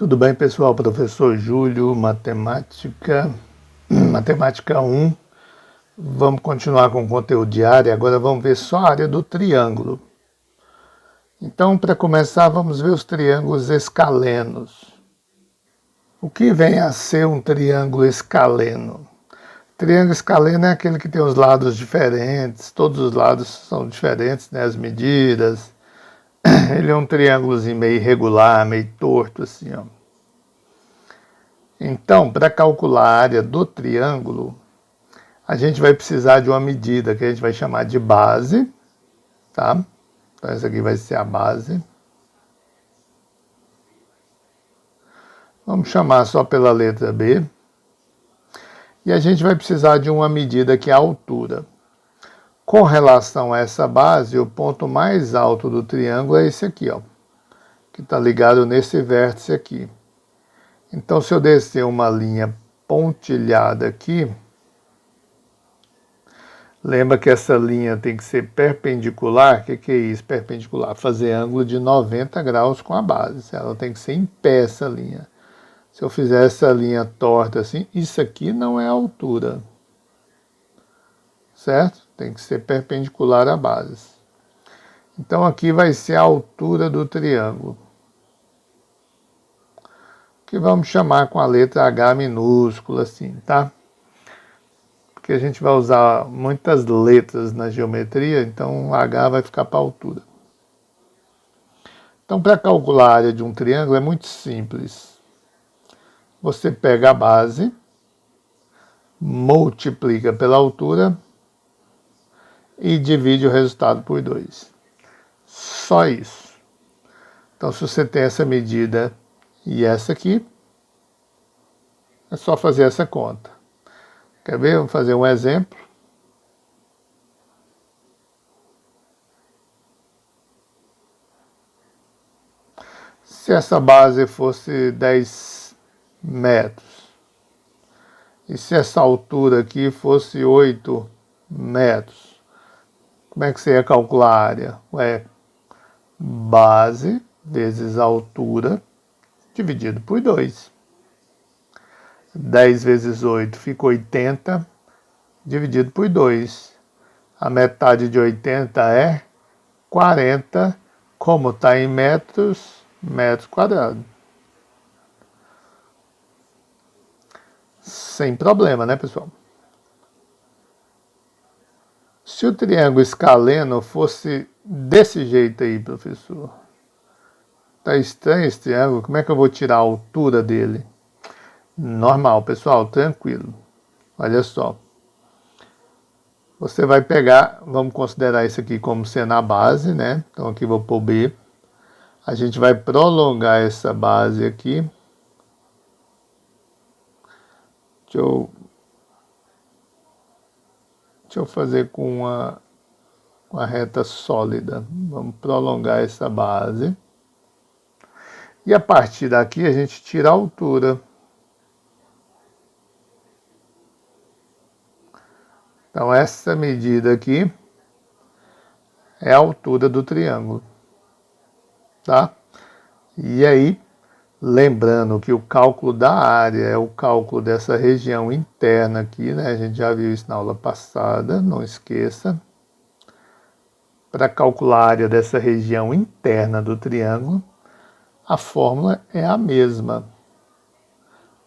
Tudo bem, pessoal? Professor Júlio, matemática 1. Vamos continuar com o conteúdo diário. Agora vamos ver só a área do triângulo. Então, para começar, vamos ver os triângulos escalenos. O que vem a ser um triângulo escaleno? Triângulo escaleno é aquele que tem os lados diferentes, todos os lados são diferentes, né? As medidas. Ele é um triângulozinho meio irregular, meio torto, assim, ó. Então, para calcular a área do triângulo, a gente vai precisar de uma medida que a gente vai chamar de base, tá? Então, essa aqui vai ser a base. Vamos chamar só pela letra B. E a gente vai precisar de uma medida que é a altura. Com relação a essa base, o ponto mais alto do triângulo é esse aqui, ó, que está ligado nesse vértice aqui. Então, se eu descer uma linha pontilhada aqui, lembra que essa linha tem que ser perpendicular. O que é isso, perpendicular? Fazer ângulo de 90 graus com a base. Ela tem que ser em pé, essa linha. Se eu fizer essa linha torta assim, isso aqui não é a altura. Certo? Tem que ser perpendicular à base. Então, aqui vai ser a altura do triângulo, que vamos chamar com a letra H minúscula, assim, tá? Porque a gente vai usar muitas letras na geometria, então H vai ficar para a altura. Então, para calcular a área de um triângulo é muito simples. Você pega a base, multiplica pela altura e divide o resultado por 2. Só isso. Então, se você tem essa medida e essa aqui, é só fazer essa conta. Quer ver? Vamos fazer um exemplo. Se essa base fosse 10 metros, e se essa altura aqui fosse 8 metros, como é que você ia calcular a área? Base vezes altura dividido por 2. 10 vezes 8 fica 80, dividido por 2. A metade de 80 é 40, como está em metros quadrados. Sem problema, né, pessoal? Se o triângulo escaleno fosse desse jeito aí, professor, tá estranho esse triângulo, como é que eu vou tirar a altura dele? Normal, pessoal, tranquilo. Olha só. Você vai pegar, vamos considerar isso aqui como sendo a base, né? Então aqui vou pôr B. A gente vai prolongar essa base aqui. Deixa eu fazer com uma reta sólida. Vamos prolongar essa base. E a partir daqui a gente tira a altura. Então, essa medida aqui é a altura do triângulo, tá? E aí, lembrando que o cálculo da área é o cálculo dessa região interna aqui, né? A gente já viu isso na aula passada, não esqueça. Para calcular a área dessa região interna do triângulo, a fórmula é a mesma.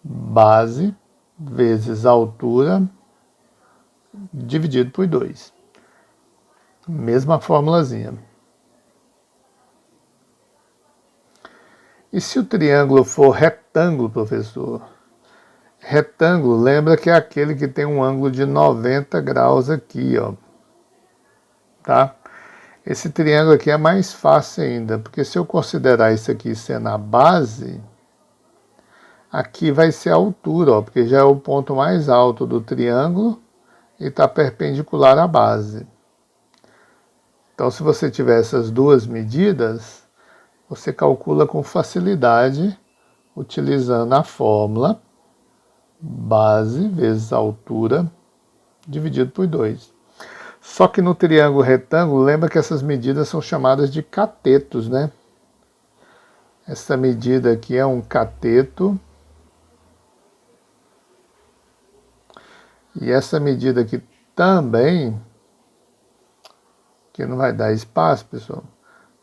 Base vezes altura dividido por 2. Mesma formulazinha. E se o triângulo for retângulo, professor? Retângulo, lembra que é aquele que tem um ângulo de 90 graus aqui, ó. Tá? Esse triângulo aqui é mais fácil ainda, porque se eu considerar isso aqui sendo a base, aqui vai ser a altura, ó, porque já é o ponto mais alto do triângulo e está perpendicular à base. Então, se você tiver essas duas medidas, você calcula com facilidade, utilizando a fórmula base vezes altura dividido por 2. Só que no triângulo retângulo, lembra que essas medidas são chamadas de catetos, né? Essa medida aqui é um cateto. E essa medida aqui também, que não vai dar espaço, pessoal,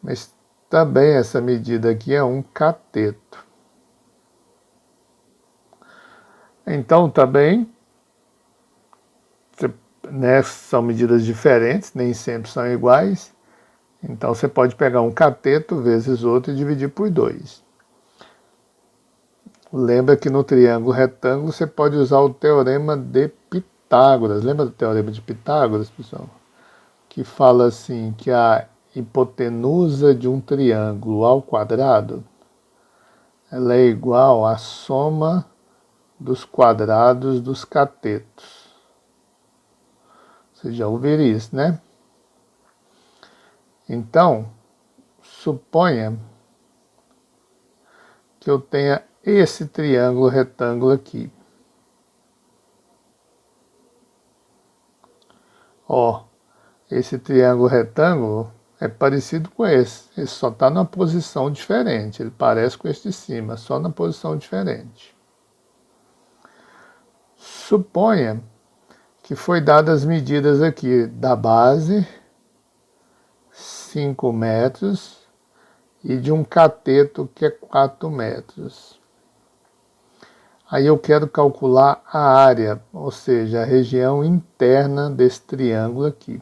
mas também essa medida aqui é um cateto. Então, também, né, são medidas diferentes, nem sempre são iguais. Então, você pode pegar um cateto vezes outro e dividir por 2. Lembra que no triângulo retângulo você pode usar o teorema de Pitágoras. Lembra do teorema de Pitágoras, pessoal? Que fala assim, que a hipotenusa de um triângulo ao quadrado, ela é igual à soma dos quadrados dos catetos. Vocês já ouviram isso, né? Então, suponha que eu tenha esse triângulo retângulo aqui. Ó, esse triângulo retângulo é parecido com esse. Ele só está numa posição diferente. Ele parece com esse de cima, só na posição diferente. Suponha que foi dadas as medidas aqui da base, 5 metros, e de um cateto que é 4 metros. Aí eu quero calcular a área, ou seja, a região interna desse triângulo aqui.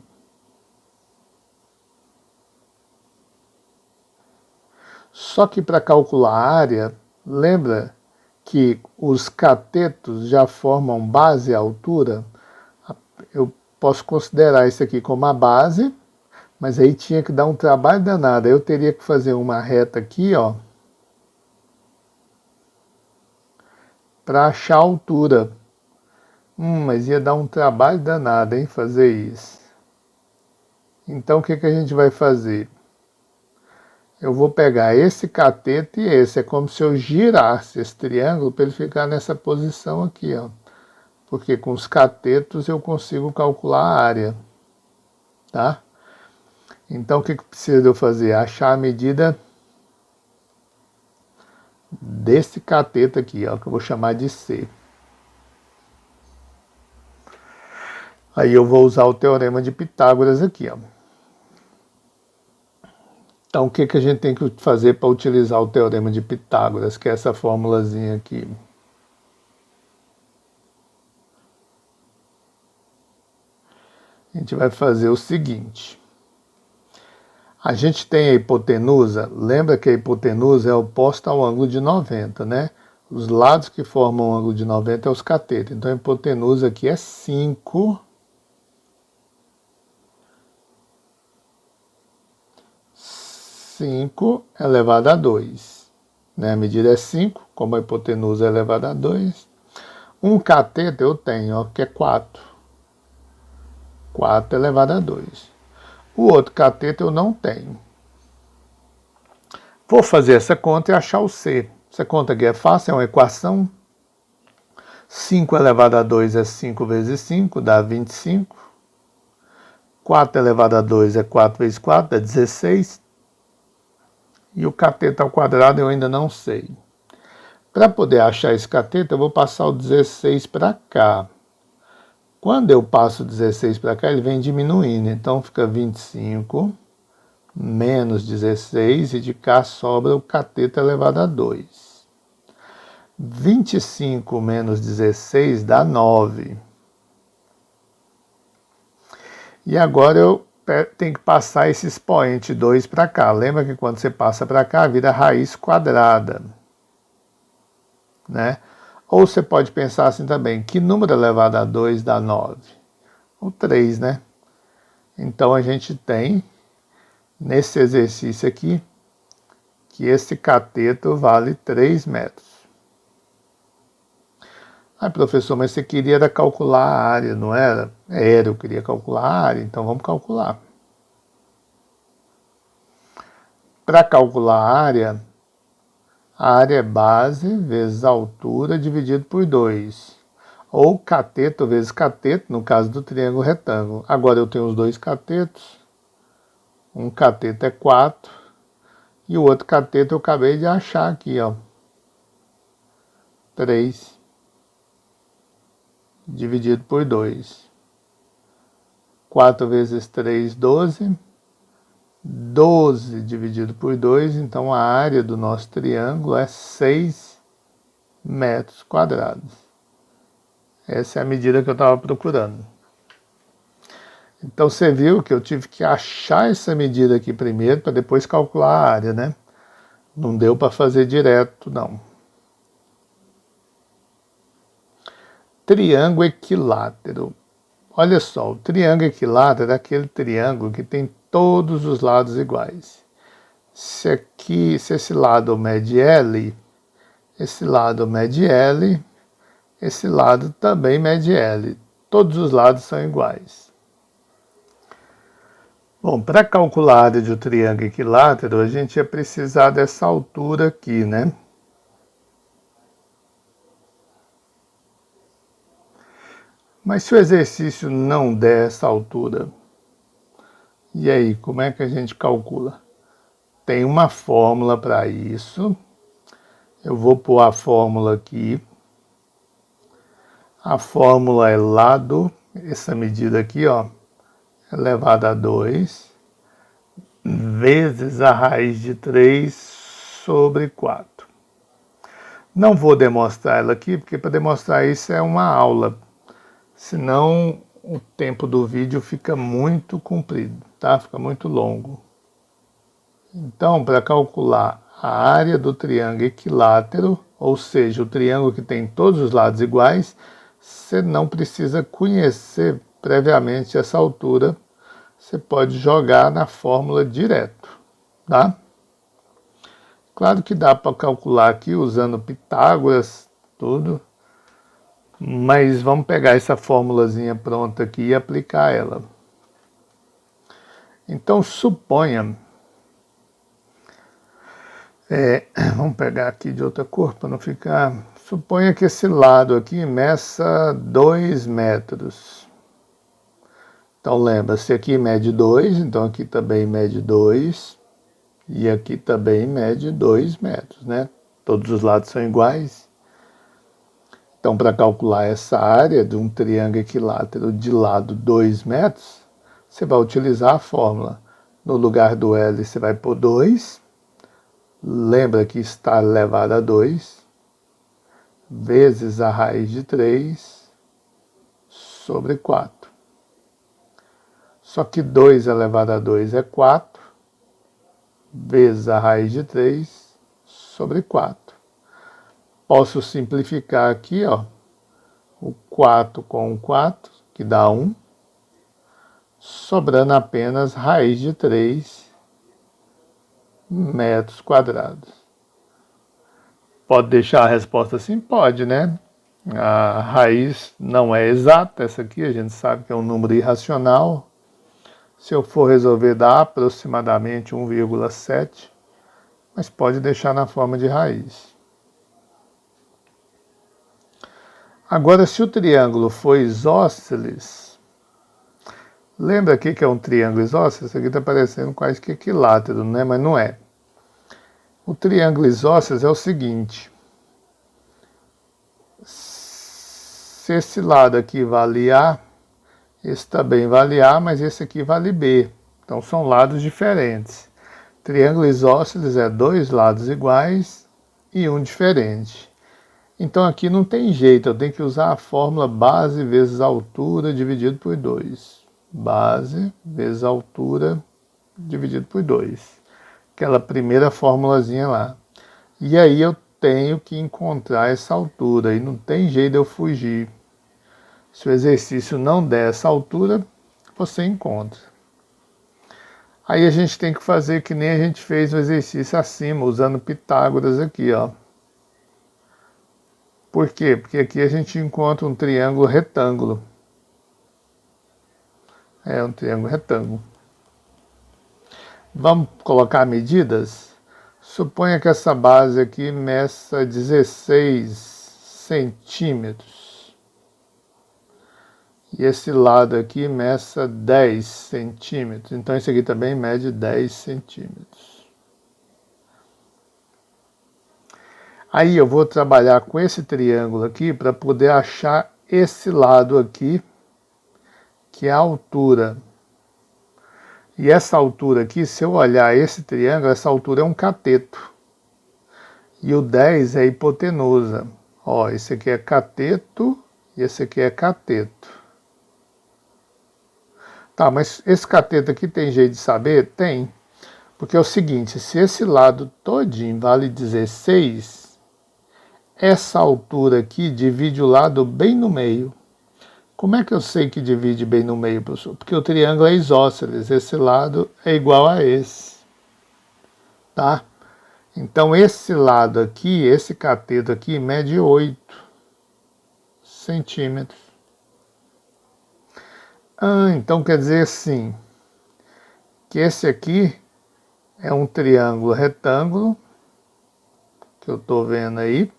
Só que para calcular a área, lembra que os catetos já formam base e altura? Eu posso considerar isso aqui como a base, mas aí tinha que dar um trabalho danado. Eu teria que fazer uma reta aqui, ó, para achar a altura. Mas ia dar um trabalho danado, hein, fazer isso. Então, o que a gente vai fazer? Eu vou pegar esse cateto e esse. É como se eu girasse esse triângulo para ele ficar nessa posição aqui, ó. Porque com os catetos eu consigo calcular a área, tá? Então, o que precisa eu fazer? Achar a medida desse cateto aqui, ó, que eu vou chamar de C. Aí eu vou usar o teorema de Pitágoras aqui, ó. Então, o que a gente tem que fazer para utilizar o teorema de Pitágoras, que é essa formulazinha aqui? A gente vai fazer o seguinte. A gente tem a hipotenusa, lembra que a hipotenusa é oposta ao ângulo de 90, né? Os lados que formam o ângulo de 90 é os catetos. Então, a hipotenusa aqui é 5 elevado a 2. Né? A medida é 5, como a hipotenusa é elevada a 2. Um cateto eu tenho, ó, que é 4. 4 elevado a 2. O outro cateto eu não tenho. Vou fazer essa conta e achar o C. Essa conta aqui é fácil, é uma equação. 5 elevado a 2 é 5 vezes 5, dá 25. 4 elevado a 2 é 4 vezes 4, dá 16. E o cateto ao quadrado eu ainda não sei. Para poder achar esse cateto, eu vou passar o 16 para cá. Quando eu passo o 16 para cá, ele vem diminuindo. Então, fica 25 menos 16, e de cá sobra o cateto elevado a 2. 25 menos 16 dá 9. E agora eu tenho que passar esse expoente 2 para cá. Lembra que quando você passa para cá, vira raiz quadrada, né? Ou você pode pensar assim também, que número elevado a 2 dá 9? O 3, né? Então a gente tem, nesse exercício aqui, que esse cateto vale 3 metros. Ah, professor, mas você queria era calcular a área, não era? Era, eu queria calcular a área, então vamos calcular. Para calcular a área é base vezes altura dividido por 2. Ou cateto vezes cateto, no caso do triângulo retângulo. Agora eu tenho os dois catetos. Um cateto é 4 E o outro cateto eu acabei de achar aqui, ó. 3 dividido por 2. 4 vezes 3, 12. 12 dividido por 2, então a área do nosso triângulo é 6 metros quadrados. Essa é a medida que eu estava procurando. Então você viu que eu tive que achar essa medida aqui primeiro para depois calcular a área, né? Não deu para fazer direto, não. Triângulo equilátero. Olha só, o triângulo equilátero é aquele triângulo que tem todos os lados iguais. Se esse lado mede L, esse lado mede L, esse lado também mede L. Todos os lados são iguais. Bom, para calcular a área de um triângulo equilátero, a gente ia precisar dessa altura aqui, né? Mas se o exercício não der essa altura, e aí, como é que a gente calcula? Tem uma fórmula para isso. Eu vou pôr a fórmula aqui. A fórmula é lado, essa medida aqui, ó, elevado a 2, vezes a raiz de 3 sobre 4. Não vou demonstrar ela aqui, porque para demonstrar isso é uma aula. Senão o tempo do vídeo fica muito comprido, tá? Fica muito longo. Então, para calcular a área do triângulo equilátero, ou seja, o triângulo que tem todos os lados iguais, você não precisa conhecer previamente essa altura, você pode jogar na fórmula direto, tá? Claro que dá para calcular aqui usando Pitágoras, tudo, mas vamos pegar essa formulazinha pronta aqui e aplicar ela. Então, suponha, vamos pegar aqui de outra cor para não ficar. Suponha que esse lado aqui meça 2 metros. Então lembra, se aqui mede 2, então aqui também mede 2. E aqui também mede 2 metros, né? Todos os lados são iguais. Então, para calcular essa área de um triângulo equilátero de lado 2 metros, você vai utilizar a fórmula. No lugar do L, você vai pôr 2. Lembra que está elevado a 2, vezes a raiz de 3 sobre 4. Só que 2 elevado a 2 é 4, vezes a raiz de 3 sobre 4. Posso simplificar aqui, ó, o 4 com o 4, que dá 1, sobrando apenas raiz de 3 metros quadrados. Pode deixar a resposta assim? Pode, né? A raiz não é exata, essa aqui a gente sabe que é um número irracional. Se eu for resolver, dá aproximadamente 1,7, mas pode deixar na forma de raiz. Agora, se o triângulo for isósceles, lembra aqui que é um triângulo isósceles? Isso aqui está parecendo quase que equilátero, né? Mas não é. O triângulo isósceles é o seguinte. Se esse lado aqui vale A, esse também vale A, mas esse aqui vale B. Então são lados diferentes. Triângulo isósceles é 2 lados iguais e um diferente. Então aqui não tem jeito, eu tenho que usar a fórmula base vezes altura dividido por 2. Base vezes altura dividido por 2. Aquela primeira formulazinha lá. E aí eu tenho que encontrar essa altura, e não tem jeito de eu fugir. Se o exercício não der essa altura, você encontra. Aí a gente tem que fazer que nem a gente fez o exercício acima, usando Pitágoras aqui, ó. Por quê? Porque aqui a gente encontra um triângulo retângulo. É um triângulo retângulo. Vamos colocar medidas? Suponha que essa base aqui meça 16 centímetros. E esse lado aqui meça 10 centímetros. Então esse aqui também mede 10 centímetros. Aí eu vou trabalhar com esse triângulo aqui para poder achar esse lado aqui, que é a altura. E essa altura aqui, se eu olhar esse triângulo, essa altura é um cateto. E o 10 é a hipotenusa. Ó, esse aqui é cateto e esse aqui é cateto. Tá, mas esse cateto aqui tem jeito de saber? Tem. Porque é o seguinte, se esse lado todinho vale 16, essa altura aqui divide o lado bem no meio. Como é que eu sei que divide bem no meio, professor? Porque o triângulo é isósceles, esse lado é igual a esse. Tá? Então esse lado aqui, esse cateto aqui, mede 8 centímetros. Então quer dizer assim, que esse aqui é um triângulo retângulo, que eu estou vendo aí,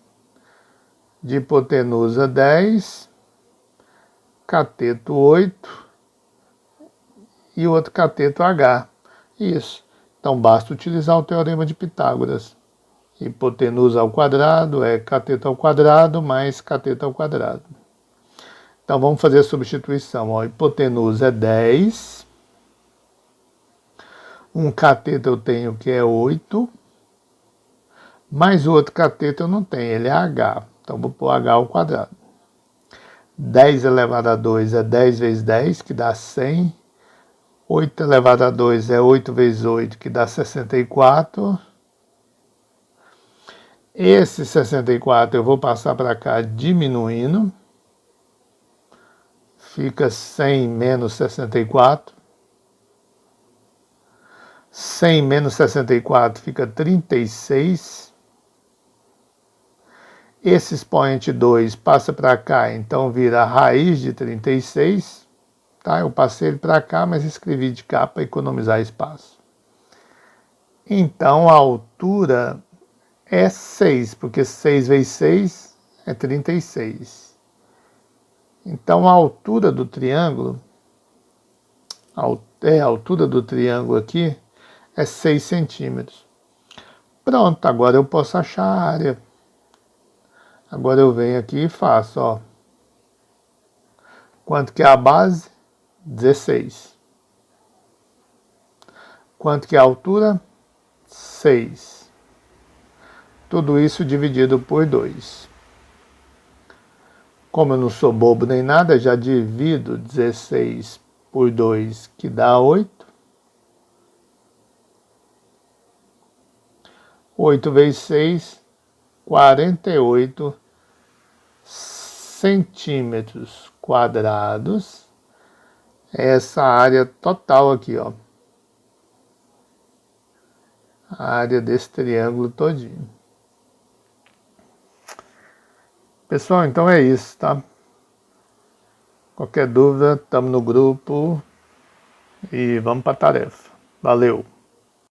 de hipotenusa 10, cateto 8 e o outro cateto H. Isso. Então basta utilizar o teorema de Pitágoras. Hipotenusa ao quadrado é cateto ao quadrado mais cateto ao quadrado. Então vamos fazer a substituição. Ó, hipotenusa é 10. Um cateto eu tenho que é 8. Mais o outro cateto eu não tenho, ele é H. Então vou pôr H ao quadrado. 10 elevado a 2 é 10 vezes 10, que dá 100. 8 elevado a 2 é 8 vezes 8, que dá 64. Esse 64 eu vou passar para cá diminuindo. Fica 100 menos 64. 100 menos 64 fica 36. Esse expoente 2 passa para cá, então vira a raiz de 36. Tá? Eu passei ele para cá, mas escrevi de cá para economizar espaço. Então a altura é 6, porque 6 vezes 6 é 36. Então a altura do triângulo, a altura do triângulo aqui é 6 centímetros. Pronto, agora eu posso achar a área. Agora eu venho aqui e faço, ó. Quanto que é a base? 16. Quanto que é a altura? 6. Tudo isso dividido por 2. Como eu não sou bobo nem nada, já divido 16 por 2, que dá 8. 8 vezes 6, 48 centímetros quadrados. É essa área total aqui, ó. A área desse triângulo todinho. Pessoal, então é isso, tá? Qualquer dúvida, estamos no grupo e vamos para a tarefa. Valeu!